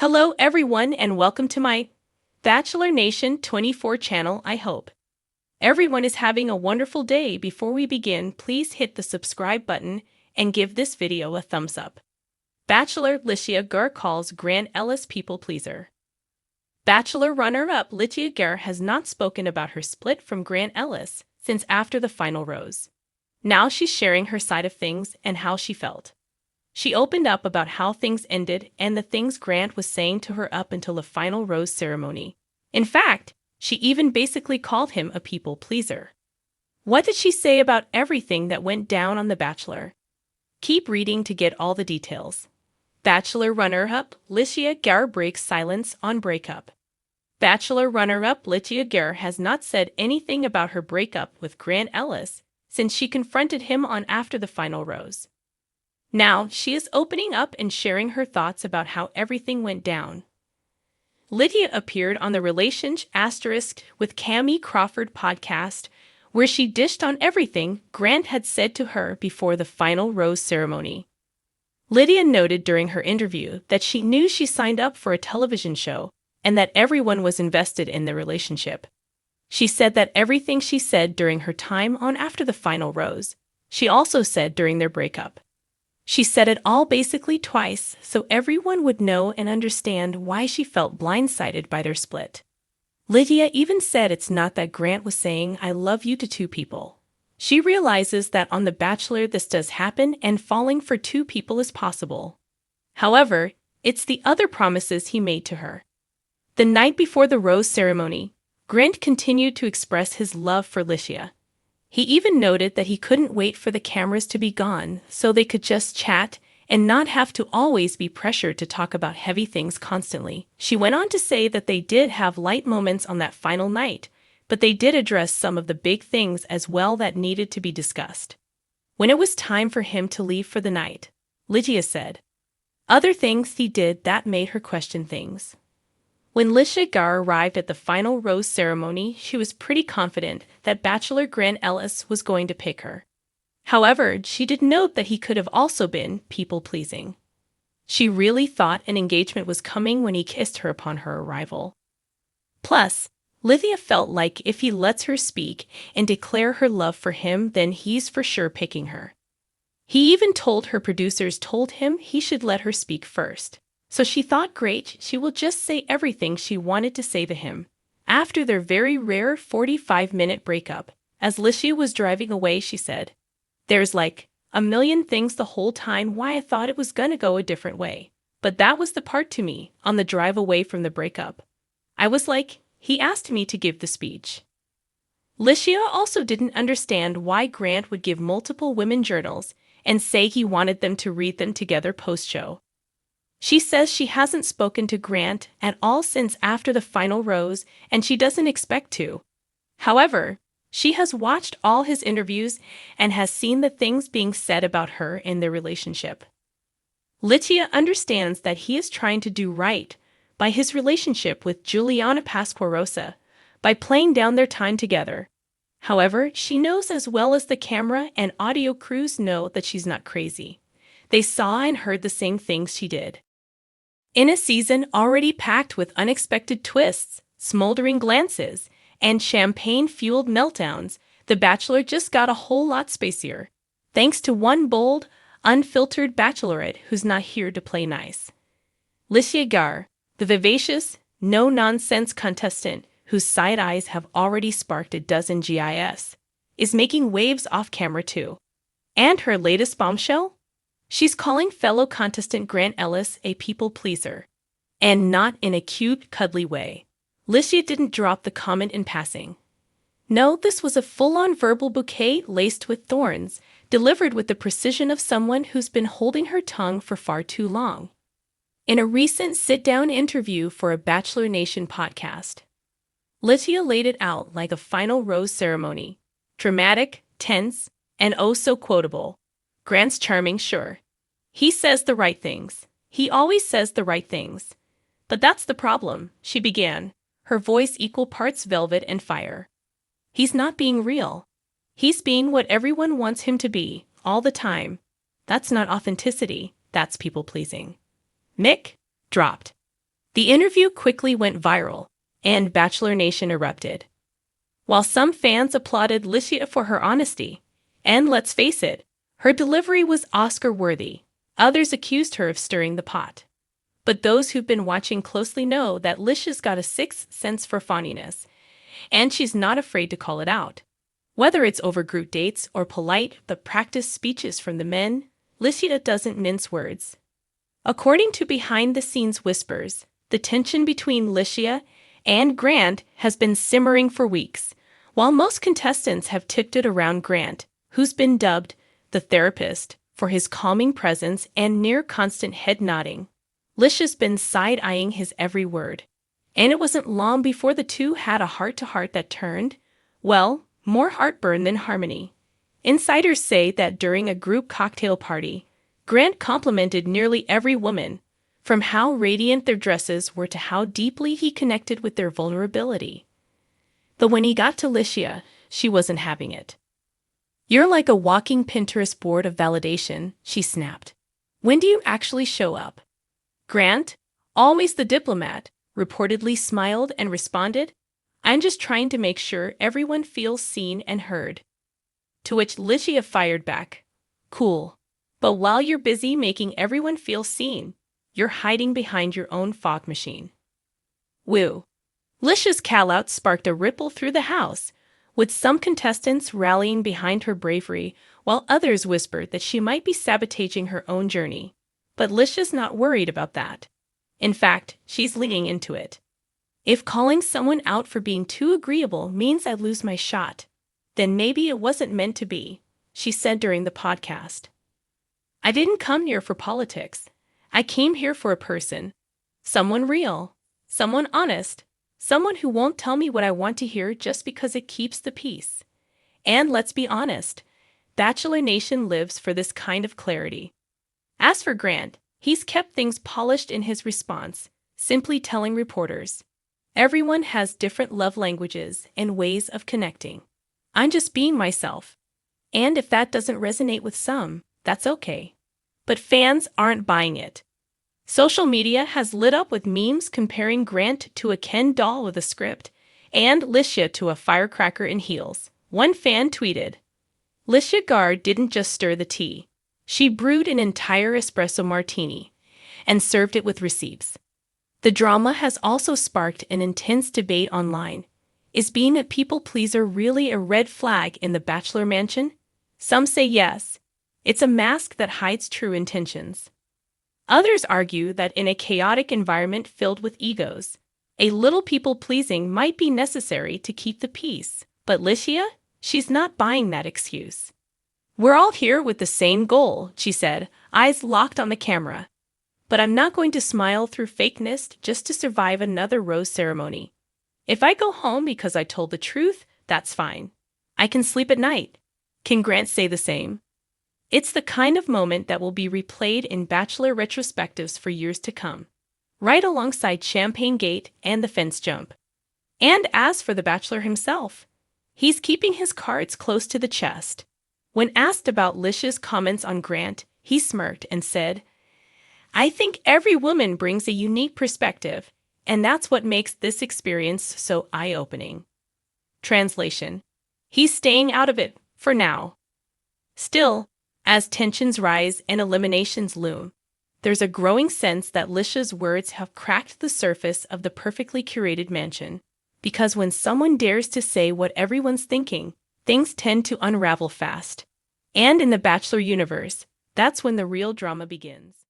Hello everyone and welcome to my Bachelor Nation 24 channel. I hope everyone is having a wonderful day. Before we begin, please hit the subscribe button and give this video a thumbs up. Bachelor Litia Garr calls Grant Ellis people pleaser. Bachelor runner-up Litia Garr has not spoken about her split from Grant Ellis since after the final rose. Now she's sharing her side of things and how she felt. She opened up about how things ended and the things Grant was saying to her up until the final rose ceremony. In fact, she even basically called him a people pleaser. What did she say about everything that went down on The Bachelor? Keep reading to get all the details. Bachelor runner-up Litia Garr breaks silence on breakup. Bachelor runner-up Litia Garr has not said anything about her breakup with Grant Ellis since she confronted him on after the final rose. Now, she is opening up and sharing her thoughts about how everything went down. Litia appeared on the Relationship with Cammie Crawford podcast, where she dished on everything Grant had said to her before the final rose ceremony. Litia noted during her interview that she knew she signed up for a television show and that everyone was invested in the relationship. She said that everything she said during her time on after the final rose, she also said during their breakup. She said it all basically twice so everyone would know and understand why she felt blindsided by their split. Litia even said it's not that Grant was saying I love you to two people. She realizes that on The Bachelor this does happen and falling for two people is possible. However, it's the other promises he made to her. The night before the rose ceremony, Grant continued to express his love for Litia. He even noted that he couldn't wait for the cameras to be gone so they could just chat and not have to always be pressured to talk about heavy things constantly. She went on to say that they did have light moments on that final night, but they did address some of the big things as well that needed to be discussed. When it was time for him to leave for the night, Litia said, other things he did that made her question things. When Litia Garr arrived at the final rose ceremony, she was pretty confident that Bachelor Grant Ellis was going to pick her. However, she did note that he could have also been people-pleasing. She really thought an engagement was coming when he kissed her upon her arrival. Plus, Litia felt like if he lets her speak and declare her love for him, then he's for sure picking her. He even told her producers told him he should let her speak first. So she thought great, she will just say everything she wanted to say to him. After their very rare 45-minute breakup, as Litia was driving away, she said, there's like a million things the whole time why I thought it was gonna go a different way. But that was the part to me, on the drive away from the breakup. I was like, he asked me to give the speech. Litia also didn't understand why Grant would give multiple women journals and say he wanted them to read them together post-show. She says she hasn't spoken to Grant at all since after the final rose, and she doesn't expect to. However, she has watched all his interviews and has seen the things being said about her in their relationship. Litia understands that he is trying to do right by his relationship with Juliana Pasquarosa by playing down their time together. However, she knows as well as the camera and audio crews know that she's not crazy. They saw and heard the same things she did. In a season already packed with unexpected twists, smoldering glances, and champagne-fueled meltdowns, The Bachelor just got a whole lot spacier, thanks to one bold, unfiltered bachelorette who's not here to play nice. Litia Garr, the vivacious, no-nonsense contestant whose side eyes have already sparked a dozen GIS, is making waves off-camera too. And her latest bombshell? She's calling fellow contestant Grant Ellis a people-pleaser. And not in a cute, cuddly way. Litia didn't drop the comment in passing. No, this was a full-on verbal bouquet laced with thorns, delivered with the precision of someone who's been holding her tongue for far too long. In a recent sit-down interview for a Bachelor Nation podcast, Litia laid it out like a final rose ceremony. Dramatic, tense, and oh so quotable. Grant's charming, sure. He says the right things. He always says the right things. But that's the problem, she began, her voice equal parts velvet and fire. He's not being real. He's being what everyone wants him to be, all the time. That's not authenticity, that's people-pleasing. Mic dropped. The interview quickly went viral, and Bachelor Nation erupted. While some fans applauded Litia for her honesty, and let's face it, her delivery was Oscar-worthy, others accused her of stirring the pot. But those who've been watching closely know that Litia's got a sixth sense for funniness, and she's not afraid to call it out. Whether it's over group dates or polite but practiced speeches from the men, Litia doesn't mince words. According to behind-the-scenes whispers, the tension between Litia and Grant has been simmering for weeks, while most contestants have tiptoed around Grant, who's been dubbed the therapist for his calming presence and near-constant head nodding. Litia's been side-eyeing his every word. And it wasn't long before the two had a heart-to-heart that turned, well, more heartburn than harmony. Insiders say that during a group cocktail party, Grant complimented nearly every woman, from how radiant their dresses were to how deeply he connected with their vulnerability. But when he got to Litia, she wasn't having it. "You're like a walking Pinterest board of validation," she snapped. "When do you actually show up?" Grant, always the diplomat, reportedly smiled and responded, "I'm just trying to make sure everyone feels seen and heard." To which Litia fired back, "Cool. But while you're busy making everyone feel seen, you're hiding behind your own fog machine." Woo. Litia's call-out sparked a ripple through the house, with some contestants rallying behind her bravery, while others whispered that she might be sabotaging her own journey. But Litia's not worried about that. In fact, she's leaning into it. "If calling someone out for being too agreeable means I lose my shot, then maybe it wasn't meant to be," she said during the podcast. "I didn't come here for politics. I came here for a person. Someone real. Someone honest. Someone who won't tell me what I want to hear just because it keeps the peace." And let's be honest, Bachelor Nation lives for this kind of clarity. As for Grant, he's kept things polished in his response, simply telling reporters, "Everyone has different love languages and ways of connecting. I'm just being myself. And if that doesn't resonate with some, that's okay." But fans aren't buying it. Social media has lit up with memes comparing Grant to a Ken doll with a script, and Litia to a firecracker in heels. One fan tweeted, "Litia Garr didn't just stir the tea. She brewed an entire espresso martini and served it with receipts." The drama has also sparked an intense debate online. Is being a people-pleaser really a red flag in the Bachelor mansion? Some say yes. It's a mask that hides true intentions. Others argue that in a chaotic environment filled with egos, a little people-pleasing might be necessary to keep the peace. But Litia? She's not buying that excuse. "We're all here with the same goal," she said, eyes locked on the camera. "But I'm not going to smile through fakeness just to survive another rose ceremony. If I go home because I told the truth, that's fine. I can sleep at night." Can Grant say the same? It's the kind of moment that will be replayed in Bachelor retrospectives for years to come, right alongside Champagne Gate and the fence jump. And as for the Bachelor himself, he's keeping his cards close to the chest. When asked about Litia's comments on Grant, he smirked and said, "I think every woman brings a unique perspective, and that's what makes this experience so eye-opening." Translation: he's staying out of it, for now. Still, as tensions rise and eliminations loom, there's a growing sense that Litia's words have cracked the surface of the perfectly curated mansion. Because when someone dares to say what everyone's thinking, things tend to unravel fast. And in the Bachelor universe, that's when the real drama begins.